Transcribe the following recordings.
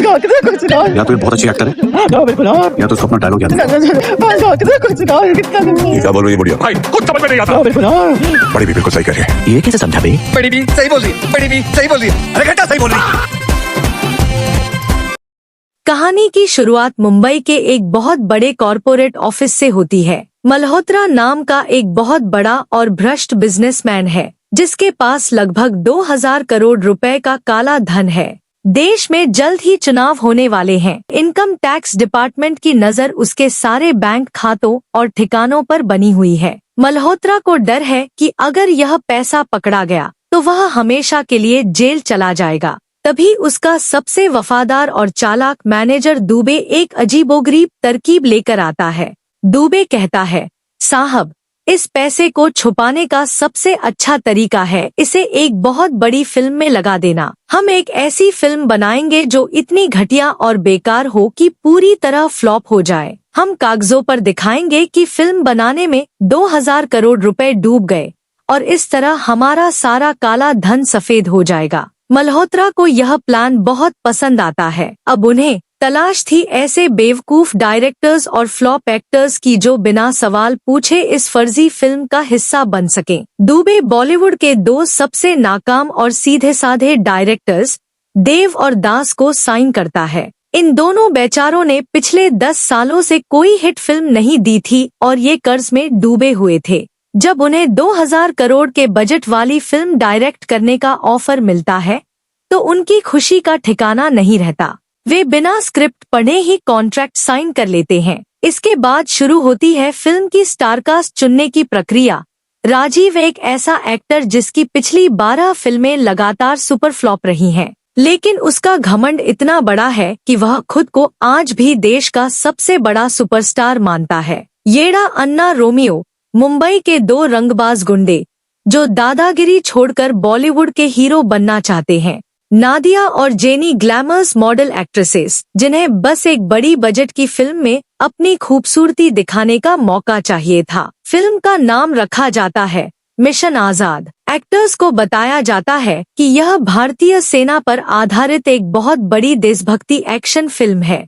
या तो ये बहुत अच्छी एक्टर है या तो उसको अपना डायलॉग याद है। क्या बोल रही है बुढ़िया? भाई कुछ समझ में नहीं आता। बड़ी भी बिल्कुल सही कह रही है। ये कैसे समझा बे? बड़ी भी सही बोल रही, बड़ी भी सही बोल रही, अरे घंटा सही बोल रही। कहानी की शुरुआत मुंबई के एक बहुत बड़े कॉरपोरेट ऑफिस से होती है। मल्होत्रा नाम का एक बहुत बड़ा और भ्रष्ट बिजनेसमैन है, जिसके पास लगभग 2000 करोड़ रुपए का काला धन है। देश में जल्द ही चुनाव होने वाले हैं। इनकम टैक्स डिपार्टमेंट की नजर उसके सारे बैंक खातों और ठिकानों पर बनी हुई है। मल्होत्रा को डर है कि अगर यह पैसा पकड़ा गया तो वह हमेशा के लिए जेल चला जाएगा। तभी उसका सबसे वफादार और चालाक मैनेजर दुबे एक अजीबोगरीब तरकीब लेकर आता है। दुबे कहता है, साहब, इस पैसे को छुपाने का सबसे अच्छा तरीका है इसे एक बहुत बड़ी फिल्म में लगा देना। हम एक ऐसी फिल्म बनाएंगे जो इतनी घटिया और बेकार हो कि पूरी तरह फ्लॉप हो जाए। हम कागजों पर दिखाएंगे कि फिल्म बनाने में 2000 करोड़ रुपए डूब गए और इस तरह हमारा सारा काला धन सफेद हो जाएगा। मल्होत्रा को यह प्लान बहुत पसंद आता है। अब उन्हें तलाश थी ऐसे बेवकूफ डायरेक्टर्स और फ्लॉप एक्टर्स की जो बिना सवाल पूछे इस फर्जी फिल्म का हिस्सा बन सकें। दुबे बॉलीवुड के दो सबसे नाकाम और सीधे साधे डायरेक्टर्स देव और दास को साइन करता है। इन दोनों बेचारों ने पिछले 10 सालों से कोई हिट फिल्म नहीं दी थी और ये कर्ज में डूबे हुए थे। जब उन्हें 2000 करोड़ के बजट वाली फिल्म डायरेक्ट करने का ऑफर मिलता है तो उनकी खुशी का ठिकाना नहीं रहता। वे बिना स्क्रिप्ट पढ़े ही कॉन्ट्रैक्ट साइन कर लेते हैं। इसके बाद शुरू होती है फिल्म की स्टारकास्ट चुनने की प्रक्रिया। राजीव एक ऐसा एक्टर जिसकी पिछली 12 फिल्में लगातार सुपर फ्लॉप रही हैं, लेकिन उसका घमंड इतना बड़ा है कि वह खुद को आज भी देश का सबसे बड़ा सुपरस्टार मानता है। येड़ा अन्ना रोमियो मुंबई के दो रंगबाज गुंडे जो दादागिरी छोड़कर बॉलीवुड के हीरो बनना चाहते हैं। नादिया और जेनी ग्लैमर्स मॉडल एक्ट्रेसेस जिन्हें बस एक बड़ी बजट की फिल्म में अपनी खूबसूरती दिखाने का मौका चाहिए था। फिल्म का नाम रखा जाता है मिशन आजाद। एक्टर्स को बताया जाता है कि यह भारतीय सेना पर आधारित एक बहुत बड़ी देशभक्ति एक्शन फिल्म है,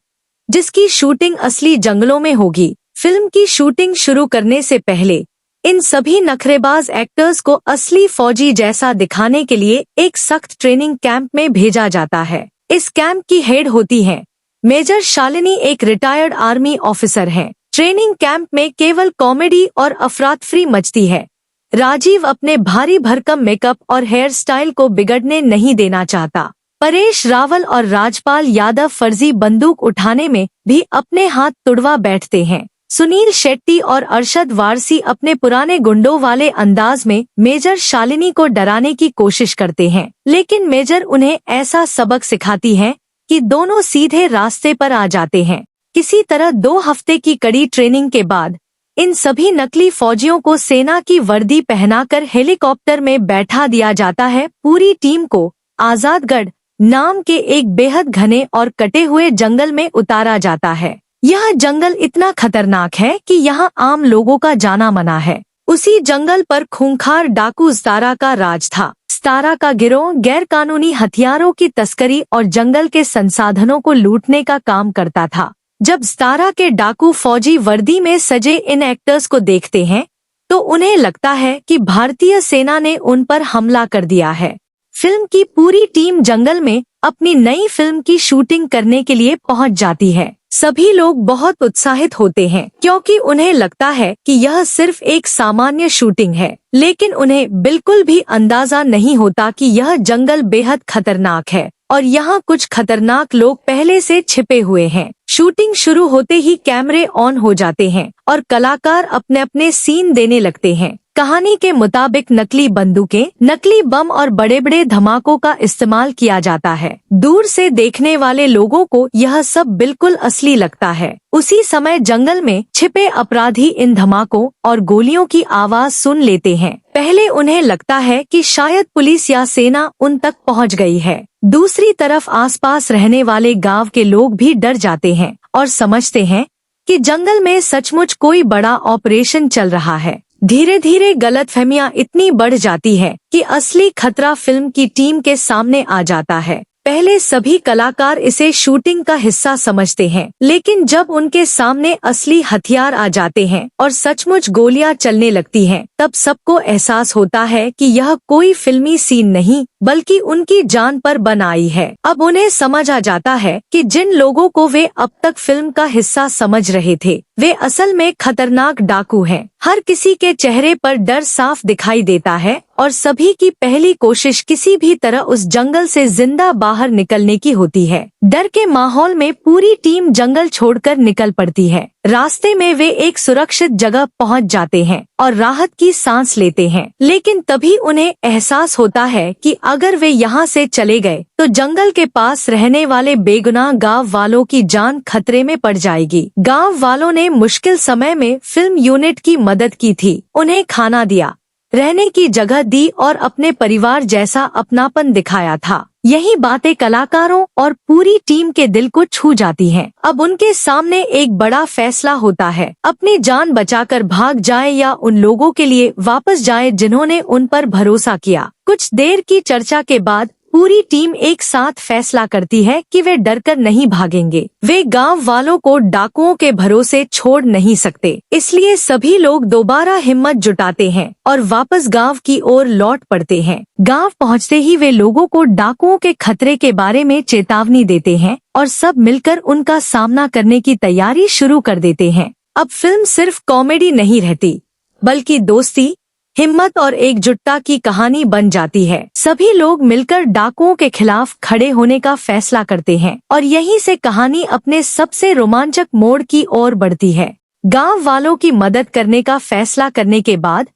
जिसकी शूटिंग असली जंगलों में होगी। फिल्म की शूटिंग शुरू करने से पहले इन सभी नखरेबाज एक्टर्स को असली फौजी जैसा दिखाने के लिए एक सख्त ट्रेनिंग कैंप में भेजा जाता है। इस कैंप की हेड होती हैं मेजर शालिनी, एक रिटायर्ड आर्मी ऑफिसर हैं। ट्रेनिंग कैंप में केवल कॉमेडी और अफरातफरी मचती है। राजीव अपने भारी भरकम मेकअप और हेयर स्टाइल को बिगड़ने नहीं देना चाहता। परेश रावल और राजपाल यादव फर्जी बंदूक उठाने में भी अपने हाथ तुड़वा बैठते हैं। सुनील शेट्टी और अरशद वारसी अपने पुराने गुंडों वाले अंदाज में मेजर शालिनी को डराने की कोशिश करते हैं, लेकिन मेजर उन्हें ऐसा सबक सिखाती है कि दोनों सीधे रास्ते पर आ जाते हैं। किसी तरह 2 हफ्ते की कड़ी ट्रेनिंग के बाद इन सभी नकली फौजियों को सेना की वर्दी पहनाकर हेलीकॉप्टर में बैठा दिया जाता है। पूरी टीम को आजादगढ़ नाम के एक बेहद घने और कटे हुए जंगल में उतारा जाता है। यह जंगल इतना खतरनाक है कि यहाँ आम लोगों का जाना मना है। उसी जंगल पर खूंखार डाकू स्तारा का राज था। स्तारा का गिरोह गैरकानूनी हथियारों की तस्करी और जंगल के संसाधनों को लूटने का काम करता था। जब स्तारा के डाकू फौजी वर्दी में सजे इन एक्टर्स को देखते हैं तो उन्हें लगता है कि भारतीय सेना ने उन पर हमला कर दिया है। फिल्म की पूरी टीम जंगल में अपनी नई फिल्म की शूटिंग करने के लिए पहुंच जाती है। सभी लोग बहुत उत्साहित होते हैं क्योंकि उन्हें लगता है कि यह सिर्फ एक सामान्य शूटिंग है, लेकिन उन्हें बिल्कुल भी अंदाजा नहीं होता कि यह जंगल बेहद खतरनाक है और यहाँ कुछ खतरनाक लोग पहले से छिपे हुए हैं। शूटिंग शुरू होते ही कैमरे ऑन हो जाते हैं और कलाकार अपने अपने सीन देने लगते हैं। कहानी के मुताबिक नकली बंदूकें, नकली बम और बड़े बड़े धमाकों का इस्तेमाल किया जाता है। दूर से देखने वाले लोगों को यह सब बिल्कुल असली लगता है। उसी समय जंगल में छिपे अपराधी इन धमाकों और गोलियों की आवाज सुन लेते हैं। पहले उन्हें लगता है कि शायद पुलिस या सेना उन तक पहुंच गई है। दूसरी तरफ आसपास रहने वाले गांव के लोग भी डर जाते हैं और समझते हैं कि जंगल में सचमुच कोई बड़ा ऑपरेशन चल रहा है। धीरे धीरे गलतफहमियां इतनी बढ़ जाती है कि असली खतरा फिल्म की टीम के सामने आ जाता है। पहले सभी कलाकार इसे शूटिंग का हिस्सा समझते हैं, लेकिन जब उनके सामने असली हथियार आ जाते हैं और सचमुच गोलियां चलने लगती हैं, तब सबको एहसास होता है कि यह कोई फिल्मी सीन नहीं बल्कि उनकी जान पर बन आई है। अब उन्हें समझ आ जाता है कि जिन लोगों को वे अब तक फिल्म का हिस्सा समझ रहे थे, वे असल में खतरनाक डाकू हैं। हर किसी के चेहरे पर डर साफ दिखाई देता है और सभी की पहली कोशिश किसी भी तरह उस जंगल से जिंदा बाहर निकलने की होती है। डर के माहौल में पूरी टीम जंगल छोड़कर निकल पड़ती है। रास्ते में वे एक सुरक्षित जगह पहुंच जाते हैं और राहत की सांस लेते हैं, लेकिन तभी उन्हें एहसास होता है कि अगर वे यहाँ से चले गए तो जंगल के पास रहने वाले बेगुनाह गांव वालों की जान खतरे में पड़ जाएगी। गांव वालों ने मुश्किल समय में फिल्म यूनिट की मदद की थी, उन्हें खाना दिया, रहने की जगह दी और अपने परिवार जैसा अपनापन दिखाया था। यही बातें कलाकारों और पूरी टीम के दिल को छू जाती हैं। अब उनके सामने एक बड़ा फैसला होता है, अपनी जान बचाकर भाग जाएं या उन लोगों के लिए वापस जाएं जिन्होंने उन पर भरोसा किया। कुछ देर की चर्चा के बाद पूरी टीम एक साथ फैसला करती है कि वे डरकर नहीं भागेंगे। वे गांव वालों को डाकुओं के भरोसे छोड़ नहीं सकते, इसलिए सभी लोग दोबारा हिम्मत जुटाते हैं और वापस गांव की ओर लौट पड़ते हैं। गांव पहुंचते ही वे लोगों को डाकुओं के खतरे के बारे में चेतावनी देते हैं और सब मिलकर उनका सामना करने की तैयारी शुरू कर देते हैं। अब फिल्म सिर्फ कॉमेडी नहीं रहती, बल्कि दोस्ती, हिम्मत और एकजुटता की कहानी बन जाती है। सभी लोग मिलकर डाकुओं के खिलाफ खड़े होने का फैसला करते हैं और यहीं से कहानी अपने सबसे रोमांचक मोड़ की ओर बढ़ती है। गांव वालों की मदद करने का फैसला करने के बाद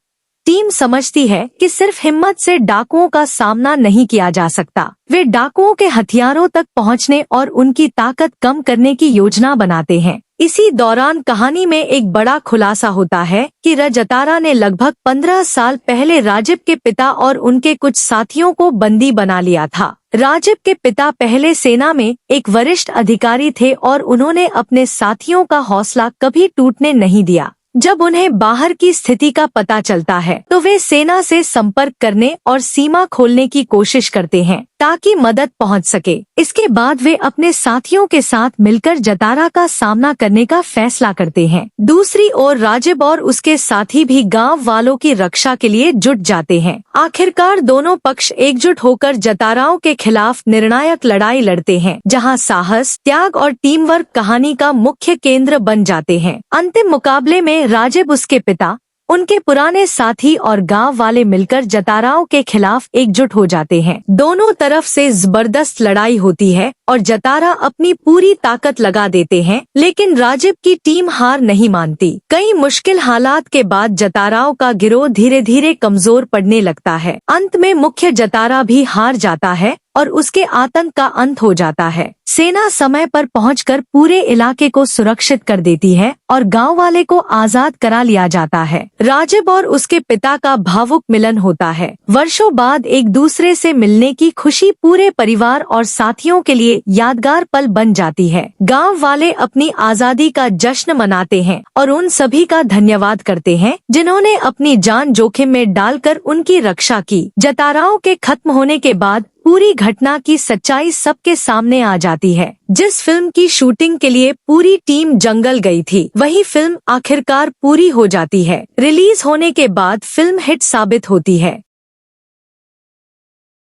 टीम समझती है कि सिर्फ हिम्मत से डाकुओं का सामना नहीं किया जा सकता। वे डाकुओं के हथियारों तक पहुंचने और उनकी ताकत कम करने की योजना बनाते हैं। इसी दौरान कहानी में एक बड़ा खुलासा होता है कि रजतारा ने लगभग 15 साल पहले राजीव के पिता और उनके कुछ साथियों को बंदी बना लिया था। राजीव के पिता पहले सेना में एक वरिष्ठ अधिकारी थे और उन्होंने अपने साथियों का हौसला कभी टूटने नहीं दिया। जब उन्हें बाहर की स्थिति का पता चलता है तो वे सेना से संपर्क करने और सीमा खोलने की कोशिश करते हैं ताकि मदद पहुंच सके। इसके बाद वे अपने साथियों के साथ मिलकर जतारा का सामना करने का फैसला करते हैं। दूसरी ओर राजीव और उसके साथी भी गांव वालों की रक्षा के लिए जुट जाते हैं। आखिरकार दोनों पक्ष एकजुट होकर जताराओं के खिलाफ निर्णायक लड़ाई लड़ते हैं, जहां साहस, त्याग और टीम वर्क कहानी का मुख्य केंद्र बन जाते हैं। अंतिम मुकाबले में राजीव, उसके पिता, उनके पुराने साथी और गांव वाले मिलकर जताराओं के खिलाफ एकजुट हो जाते हैं। दोनों तरफ से जबरदस्त लड़ाई होती है और जतारा अपनी पूरी ताकत लगा देते हैं, लेकिन राजीव की टीम हार नहीं मानती। कई मुश्किल हालात के बाद जताराओं का गिरोह धीरे धीरे कमजोर पड़ने लगता है। अंत में मुख्य जतारा भी हार जाता है और उसके आतंक का अंत हो जाता है। सेना समय पर पहुंचकर पूरे इलाके को सुरक्षित कर देती है और गांव वाले को आजाद करा लिया जाता है। राजीव और उसके पिता का भावुक मिलन होता है। वर्षों बाद एक दूसरे से मिलने की खुशी पूरे परिवार और साथियों के लिए यादगार पल बन जाती है। गांव वाले अपनी आजादी का जश्न मनाते हैं और उन सभी का धन्यवाद करते हैं जिन्होंने अपनी जान जोखिम में डालकर उनकी रक्षा की। जताराओं के खत्म होने के बाद पूरी घटना की सच्चाई सबके सामने आ जाती है। जिस फिल्म की शूटिंग के लिए पूरी टीम जंगल गई थी, वही फिल्म आखिरकार पूरी हो जाती है। रिलीज होने के बाद फिल्म हिट साबित होती है।